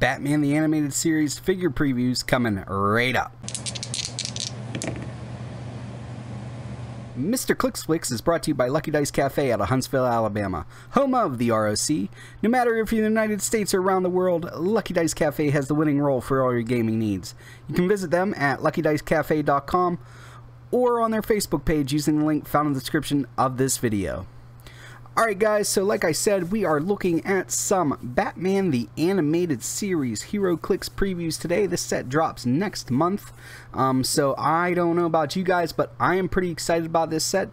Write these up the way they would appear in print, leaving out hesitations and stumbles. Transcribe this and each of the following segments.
Batman the Animated Series figure previews coming right up. Mr. Heroclix is brought to you by Lucky Dice Cafe out of Huntsville, Alabama, home of the ROC. No matter if you're in the United States or around the world, Lucky Dice Cafe has the winning role for all your gaming needs. You can visit them at luckydicecafe.com or on their Facebook page using the link found in the description of this video. Alright guys, so like I said, we are looking at some Batman the Animated Series Heroclix previews today. This set drops next month, so I don't know about you guys, but I am pretty excited about this set.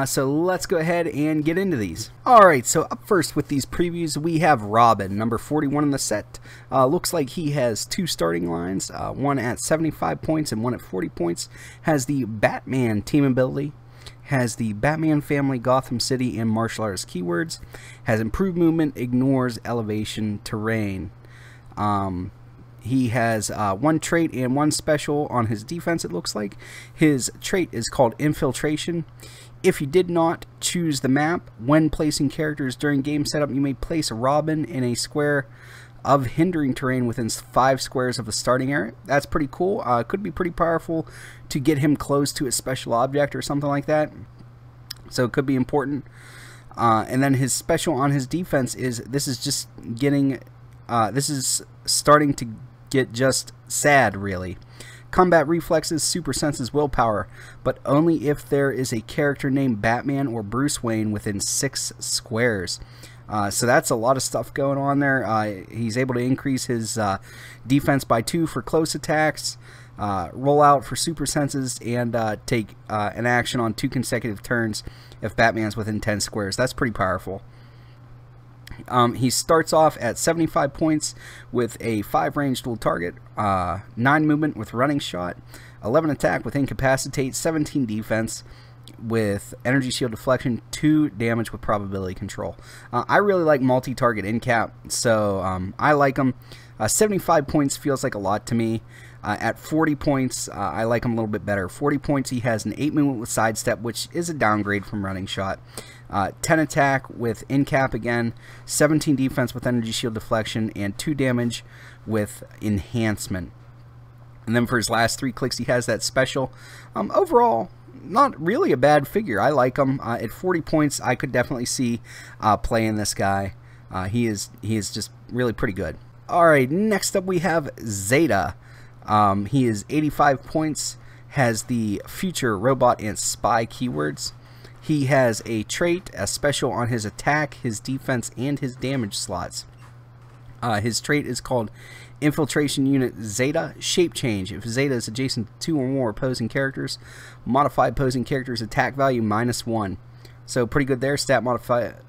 So let's go ahead and get into these. Alright, so up first with these previews, we have Robin, number 41 in the set. Looks like he has two starting lines, one at 75 points and one at 40 points. Has the Batman team ability. Has the Batman family, Gotham City, and martial arts keywords. Has improved movement, ignores elevation, terrain. He has one trait and one special on his defense, it looks like. His trait is called Infiltration. If you did not choose the map, when placing characters during game setup, you may place Robin in a square of hindering terrain within 5 squares of the starting area. That's pretty cool. Could be pretty powerful to get him close to a special object or something like that. So it could be important. And then his special on his defense is, this is starting to get just sad, really. Combat reflexes, super senses, willpower, but only if there is a character named Batman or Bruce Wayne within 6 squares. So that's a lot of stuff going on there. He's able to increase his defense by 2 for close attacks, roll out for super senses, and take an action on 2 consecutive turns if Batman's within 10 squares. That's pretty powerful. He starts off at 75 points with a 5 range dual target, 9 movement with running shot, 11 attack with incapacitate, 17 defense with energy shield deflection, 2 damage with probability control. I really like multi-target in cap, so I like him. 75 points feels like a lot to me. At 40 points, I like him a little bit better. 40 points, he has an 8 movement with sidestep, which is a downgrade from running shot. 10 attack with in cap again, 17 defense with energy shield deflection, and 2 damage with enhancement. And then for his last 3 clicks, he has that special. Overall, not really a bad figure. I like him. At 40 points, I could definitely see playing this guy. He is just really pretty good. Alright, next up we have Zeta. He is 85 points, has the future, robot, and spy keywords. He has a trait, a special on his attack, his defense, and his damage slots. His trait is called Infiltration Unit Zeta. Shape change. If Zeta is adjacent to 2 or more opposing characters, modify opposing characters' attack value -1. So pretty good there. Stat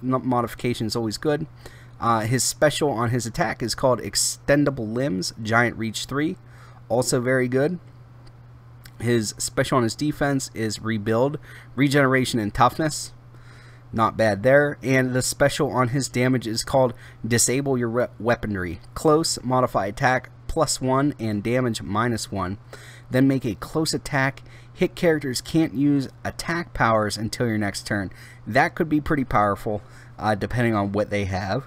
modification is always good. His special on his attack is called Extendable Limbs, Giant Reach 3. Also very good. His special on his defense is Rebuild, Regeneration, and Toughness. Not bad there. And the special on his damage is called Disable Your Weaponry. Close, modify attack +1 and damage -1. Then make a close attack. Hit characters can't use attack powers until your next turn. That could be pretty powerful depending on what they have.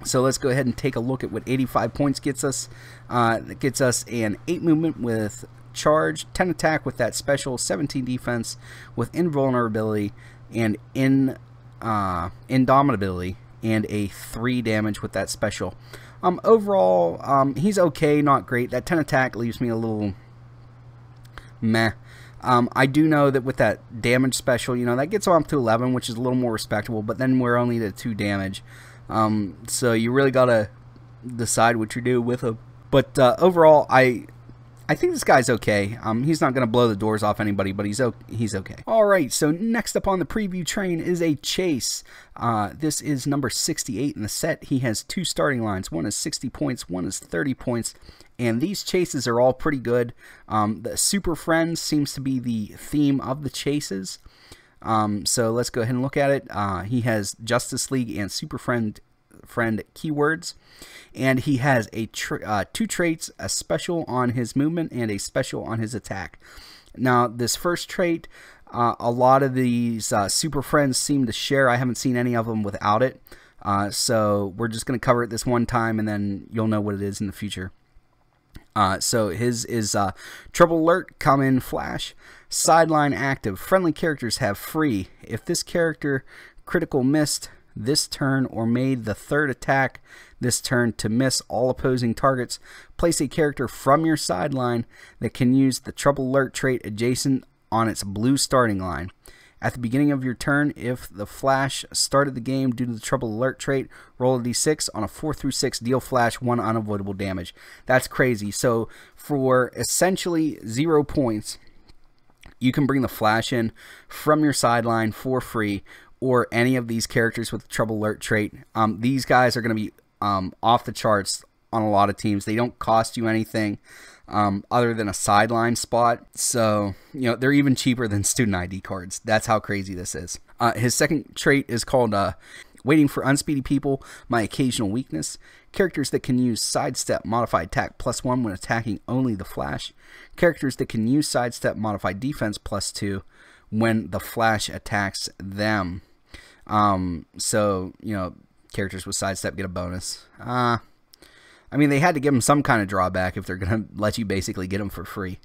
So let's go ahead and take a look at what 85 points gets us. It gets us an 8 movement with charge, 10 attack with that special, 17 defense with invulnerability and indomitability, and a 3 damage with that special. Overall, he's okay, not great. That 10 attack leaves me a little meh. I do know that with that damage special, you know, that gets him up to 11, which is a little more respectable, but then we're only at 2 damage. So you really gotta decide what you do with him. But overall, I think this guy's okay. He's not gonna blow the doors off anybody, but he's okay. All right. So next up on the preview train is a Chase. This is number 68 in the set. He has 2 starting lines. One is 60 points. One is 30 points. And these chases are all pretty good. The Super Friends seems to be the theme of the chases. So let's go ahead and look at it. He has Justice League and Super Friend keywords, and he has a 2 traits, a special on his movement and a special on his attack. Now this first trait, a lot of these Super Friends seem to share. I haven't seen any of them without it. So we're just going to cover it this one time, and then you'll know what it is in the future. So his is Trouble Alert, come in flash, sideline active. Friendly characters have free. If this character critical missed this turn or made the third attack this turn to miss all opposing targets, place a character from your sideline that can use the Trouble Alert trait adjacent on its blue starting line. At the beginning of your turn, if the flash started the game due to the Trouble Alert trait, roll a d6. On a 4 through 6, deal flash 1 unavoidable damage. That's crazy. So for essentially 0 points, you can bring the flash in from your sideline for free, or any of these characters with the Trouble Alert trait. These guys are going to be off the charts on a lot of teams. They don't cost you anything other than a sideline spot. So, you know, they're even cheaper than student ID cards. That's how crazy this is. His second trait is called Waiting for Unspeedy People, My Occasional Weakness. Characters that can use Sidestep Modified Attack +1 when attacking only the Flash. Characters that can use Sidestep Modified Defense +2 when the Flash attacks them. So, you know, characters with Sidestep get a bonus. I mean, they had to give him some kind of drawback if they're going to let you basically get him for free.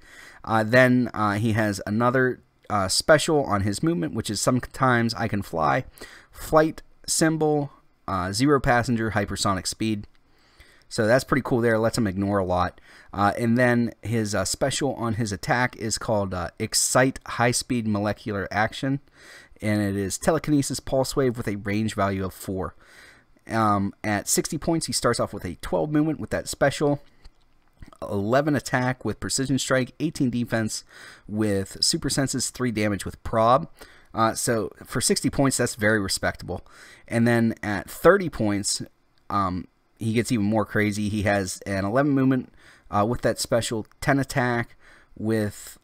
Then he has another special on his movement, which is sometimes I can fly. Flight symbol, 0 passenger, hypersonic speed. So that's pretty cool there. Lets him ignore a lot. And then his special on his attack is called Excite High-Speed Molecular Action. And it is Telekinesis Pulse Wave with a range value of 4. At 60 points, he starts off with a 12 movement with that special, 11 attack with Precision Strike, 18 defense with Super Senses, 3 damage with Prob. So for 60 points, that's very respectable. And then at 30 points, he gets even more crazy. He has an 11 movement with that special, 10 attack with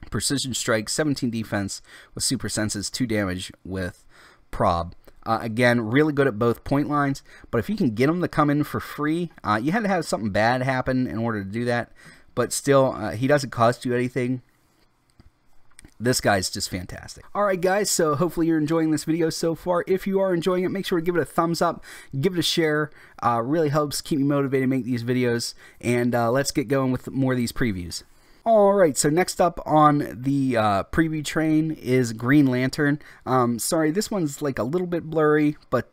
Precision Strike, 17 defense with Super Senses, 2 damage with Prob. Again, really good at both point lines, but if you can get him to come in for free, you had to have something bad happen in order to do that, but still, he doesn't cost you anything. This guy's just fantastic. Alright guys, so hopefully you're enjoying this video so far. If you are enjoying it, make sure to give it a thumbs up, give it a share. Really helps keep me motivated to make these videos, and let's get going with more of these previews. Alright, so next up on the preview train is Green Lantern. Sorry, this one's like a little bit blurry, but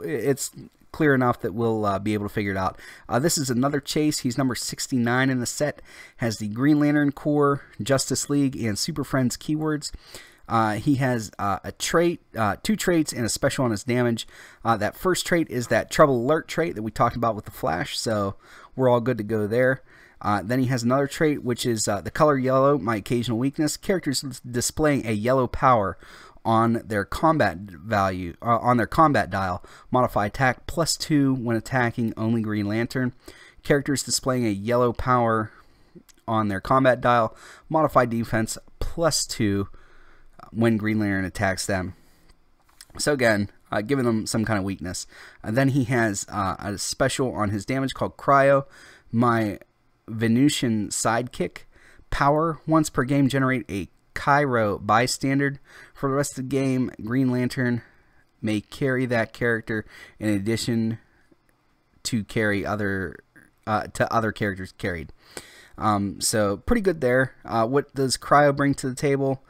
it's clear enough that we'll be able to figure it out. This is another chase. He's number 69 in the set. Has the Green Lantern Corps, Justice League, and Super Friends keywords. He has a trait, 2 traits, and a special on his damage. That first trait is that Trouble Alert trait that we talked about with the Flash, so we're all good to go there. Then he has another trait, which is the color yellow, My Occasional Weakness. Characters displaying a yellow power on their combat value, on their combat dial, modify attack +2 when attacking only Green Lantern. Characters displaying a yellow power on their combat dial, modify defense +2 when Green Lantern attacks them. So again, giving them some kind of weakness. Then he has a special on his damage called Cryo, My Venusian Sidekick. Power, once per game generate a Cairo bystander. For the rest of the game, Green Lantern may carry that character in addition to carry other characters carried. So pretty good there. What does Cryo bring to the table?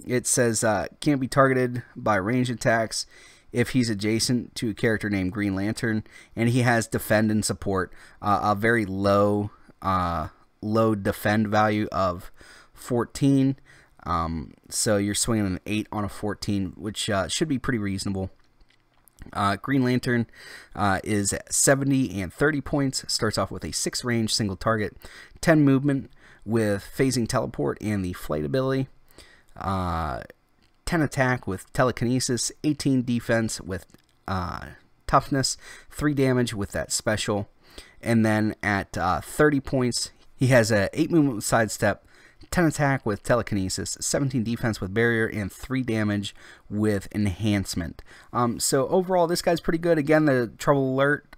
It says can't be targeted by range attacks if he's adjacent to a character named Green Lantern, and he has defend and support, a very low defend value of 14. So you're swinging an 8 on a 14, which should be pretty reasonable. Green Lantern is 70 and 30 points. Starts off with a 6 range single target, 10 movement with phasing teleport and the flight ability. 10 attack with telekinesis, 18 defense with toughness, 3 damage with that special, and then at 30 points he has a 8 movement with sidestep, 10 attack with telekinesis, 17 defense with barrier, and 3 damage with enhancement. So overall this guy's pretty good. Again, the Trouble Alert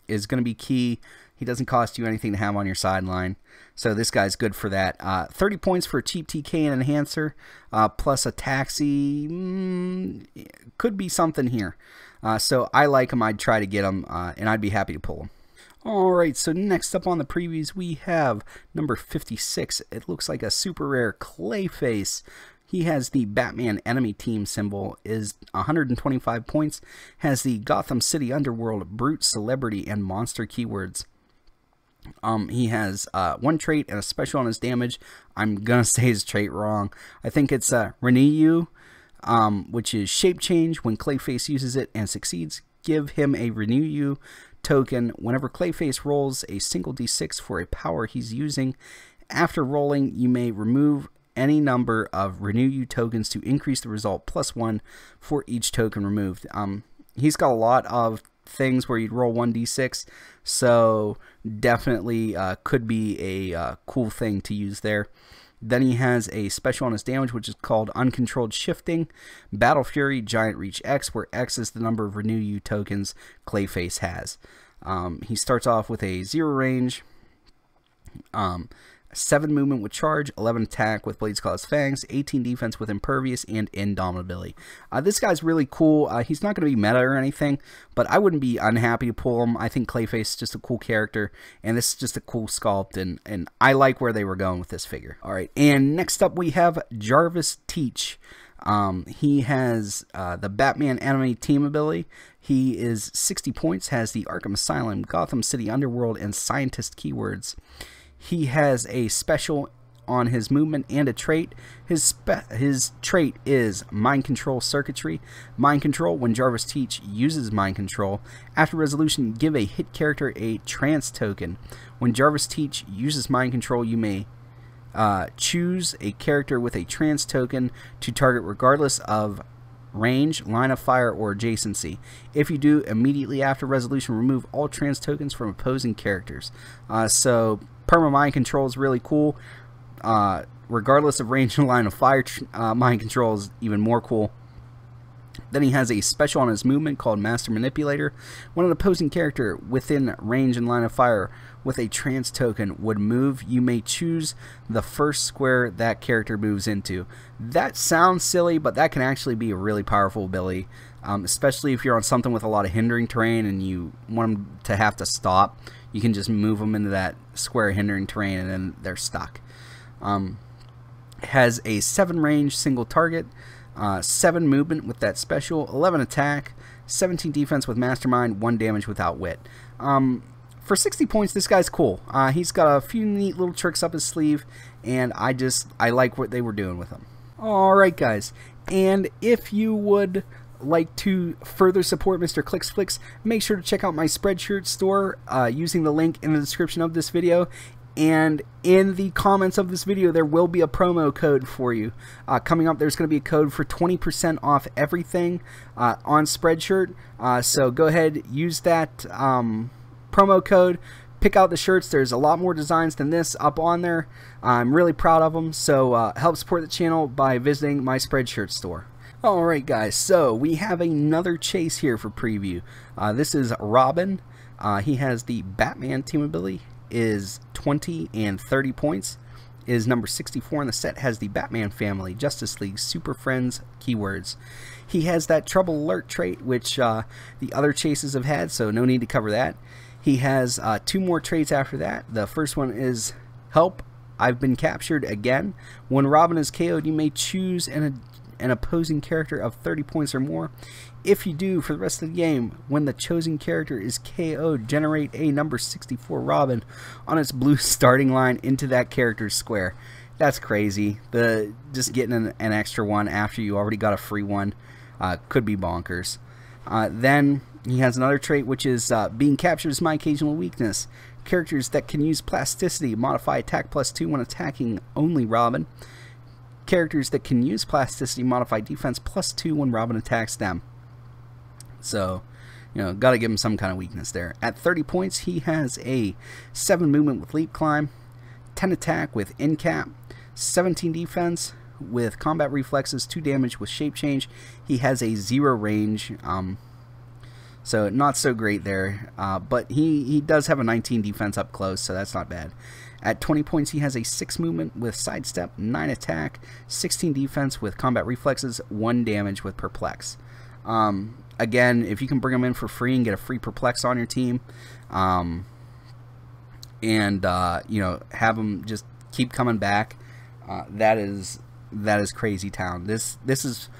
is going to be key He doesn't cost you anything to have on your sideline. So this guy's good for that. 30 points for a cheap TK and enhancer, plus a taxi. Could be something here. So I like him. I'd try to get him, and I'd be happy to pull him. Alright, so next up on the previews we have number 56. It looks like a super rare Clayface. He has the Batman enemy team symbol, is 125 points, has the Gotham City Underworld, Brute, Celebrity, and Monster keywords. He has one trait and a special on his damage. I'm gonna say his trait wrong. I think it's Renew You, which is shape change. When Clayface uses it and succeeds, give him a Renew You token whenever Clayface rolls a single d6 for a power he's using. After rolling, you may remove any number of Renew You tokens to increase the result +1 for each token removed. He's got a lot of things where you'd roll 1d6, so definitely could be a cool thing to use there. Then he has a special on his damage, which is called Uncontrolled Shifting, Battle Fury, Giant Reach X, where X is the number of Renew You tokens Clayface has. He starts off with a 0 range, 7 movement with charge, 11 attack with Blades Claws Fangs, 18 defense with Impervious, and Indomitability. This guy's really cool. He's not going to be meta or anything, but I wouldn't be unhappy to pull him. I think Clayface is just a cool character, and this is just a cool sculpt, and I like where they were going with this figure. Alright, and next up we have Jarvis Teach. He has the Batman enemy team ability. He is 60 points, has the Arkham Asylum, Gotham City Underworld, and Scientist keywords. He has a special on his movement and a trait. His trait is Mind Control Circuitry. Mind Control, when Jarvis Teach uses Mind Control, after resolution, give a hit character a trance token. When Jarvis Teach uses Mind Control, you may choose a character with a trance token to target regardless of range, line of fire, or adjacency. If you do, immediately after resolution, remove all trance tokens from opposing characters. So Perma Mind Control is really cool. Regardless of range and line of fire, Mind Control is even more cool. Then he has a special on his movement called Master Manipulator. When an opposing character within range and line of fire with a trance token would move, you may choose the first square that character moves into. That sounds silly, but that can actually be a really powerful ability, especially if you're on something with a lot of hindering terrain and you want them to have to stop. You can just move them into that square hindering terrain and then they're stuck. Has a 7 range single target, 7 movement with that special, 11 attack, 17 defense with Mastermind, 1 damage without Wit. For 60 points, this guy's cool. He's got a few neat little tricks up his sleeve, and I like what they were doing with him. Alright guys, and if you would like to further support Mr. ClixFlix, make sure to check out my Spreadshirt store using the link in the description of this video. And in the comments of this video, there will be a promo code for you. Coming up, there's going to be a code for 20% off everything on Spreadshirt. So go ahead, use that promo code, pick out the shirts. There's a lot more designs than this up on there. I'm really proud of them. So help support the channel by visiting my Spreadshirt store. Alright guys, so we have another chase here for preview. This is Robin. He has the Batman team ability, is 20 and 30 points, is number 64 in the set, has the Batman family, Justice League, Super Friends keywords. He has that Trouble Alert trait, which the other chases have had, so no need to cover that. He has 2 more traits after that. The first one is Help, I've been captured again. When Robin is KO'd, you may choose an opposing character of 30 points or more. If you do, for the rest of the game, when the chosen character is KO'd, generate a number 64 Robin on its blue starting line into that character's square. That's crazy. Just getting an extra one after you already got a free one could be bonkers. Then he has another trait, which is being captured is my occasional weakness. Characters that can use plasticity modify attack +2 when attacking only Robin. Characters that can use plasticity modify defense +2 when Robin attacks them. So, you know, gotta give him some kind of weakness there. At 30 points, he has a 7 movement with Leap Climb, 10 attack with Incap, 17 defense with Combat Reflexes, 2 damage with Shape Change. He has a 0 range, So not so great there, but he does have a 19 defense up close, so that's not bad. At 20 points, he has a 6 movement with sidestep, 9 attack, 16 defense with combat reflexes, 1 damage with perplex. Again, if you can bring him in for free and get a free perplex on your team, and you know, have him just keep coming back, that is crazy town. This is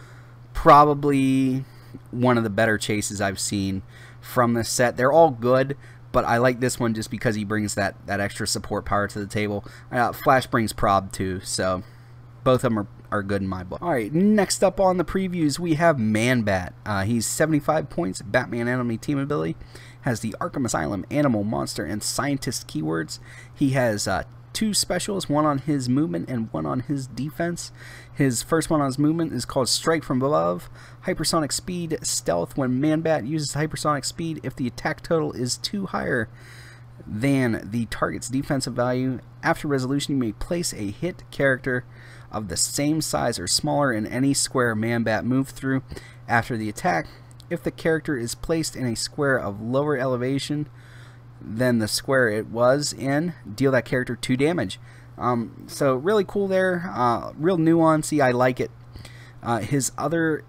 probably one of the better chases I've seen from this set. They're all good, but I like this one just because he brings that extra support power to the table. Flash brings prob too, so both of them are good in my book. Alright, next up on the previews we have Man-Bat. He's 75 points, Batman enemy team ability. Has the Arkham Asylum, Animal, Monster, and Scientist keywords. He has 2 specials, one on his movement and one on his defense. His first one on his movement is called Strike from Above. Hypersonic Speed, Stealth. When Man-Bat uses hypersonic speed, if the attack total is 2 higher than the target's defensive value, after resolution you may place a hit character of the same size or smaller in any square Man-Bat moved through after the attack. If the character is placed in a square of lower elevation than the square it was in, deal that character 2 damage. So really cool there, real nuancey. I like it. His other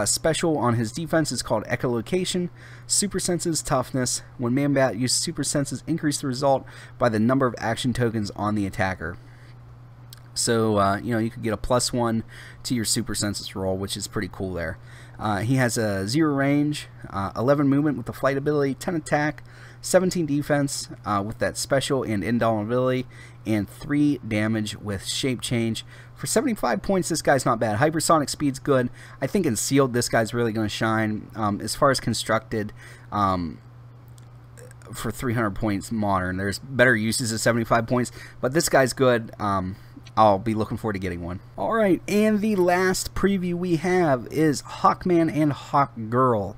special on his defense is called Echolocation. Super Senses Toughness. When Man-Bat uses Super Senses, increase the result by the number of action tokens on the attacker. So you know, you could get a +1 to your Super Senses roll, which is pretty cool there. He has a 0 range, 11 movement with the flight ability, 10 attack, 17 defense with that special and invulnerability, and 3 damage with shape change. For 75 points, this guy's not bad. Hypersonic speed's good. I think in sealed, this guy's really going to shine. As far as constructed, for 300 points modern, there's better uses of 75 points, but this guy's good. I'll be looking forward to getting one. Alright, and the last preview we have is Hawkman and Hawkgirl.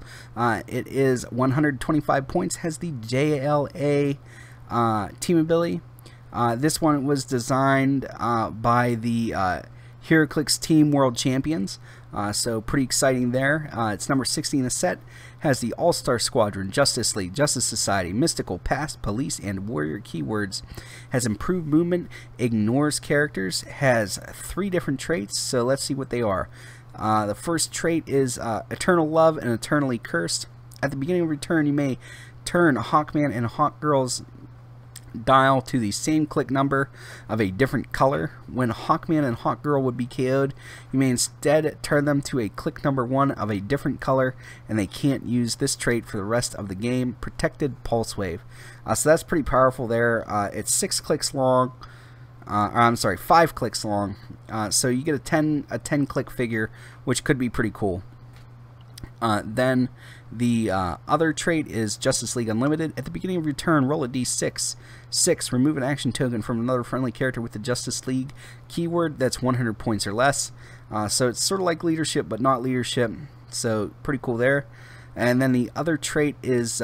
It is 125 points, has the JLA team ability. This one was designed by the Heroclix Team World Champions, so pretty exciting there. It's number 60 in the set. Has the All-Star Squadron, Justice League, Justice Society, Mystical, Past, Police, and Warrior keywords. Has improved movement, ignores characters, has 3 different traits, so let's see what they are. The first trait is Eternal Love and Eternally Cursed. At the beginning of your turn, you may turn Hawkman and Hawkgirl's dial to the same click number of a different color. When Hawkman and Hawkgirl would be KO'd, you may instead turn them to a click number 1 of a different color, and they can't use this trait for the rest of the game. Protected Pulse Wave. So that's pretty powerful there. It's 6 clicks long. I'm sorry, 5 clicks long. So you get a 10 click figure, which could be pretty cool. Then the other trait is Justice League Unlimited. At the beginning of your turn, roll a d6. 6. Remove an action token from another friendly character with the Justice League keyword that's 100 points or less. So it's sort of like leadership, but not leadership. So pretty cool there. And then the other trait is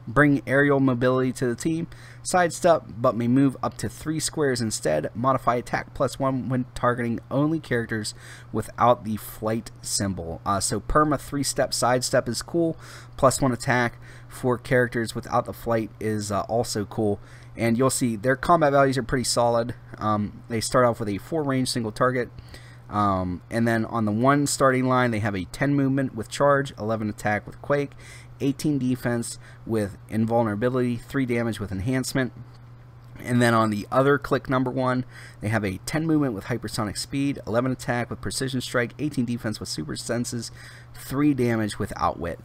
bring aerial mobility to the team. Sidestep, but may move up to 3 squares instead. Modify attack +1 when targeting only characters without the flight symbol. So perma 3-step sidestep is cool. +1 attack for characters without the flight is also cool. And you'll see their combat values are pretty solid. They start off with a 4 range single target. And then on the 1 starting line, they have a 10 movement with charge, 11 attack with quake, 18 defense with invulnerability, 3 damage with enhancement. And then on the other click number 1, they have a 10 movement with hypersonic speed, 11 attack with precision strike, 18 defense with super senses, 3 damage with outwit.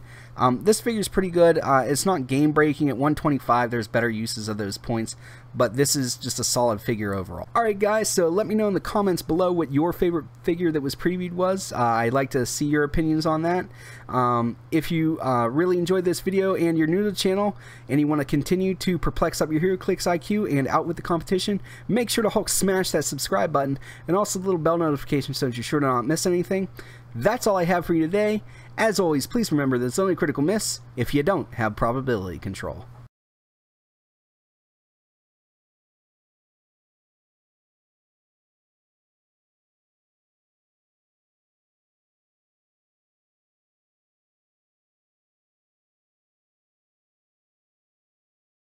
This figure is pretty good. It's not game breaking at 125. There's better uses of those points, but this is just a solid figure overall. Alright guys, so let me know in the comments below what your favorite figure that was previewed was. I'd like to see your opinions on that. If you really enjoyed this video and you're new to the channel and you want to continue to perplex up your Heroclix IQ and out with the competition, make sure to smash that subscribe button and also the little bell notification so that you're sure to not miss anything. That's all I have for you today. As always, please remember that it's only a critical miss if you don't have probability control.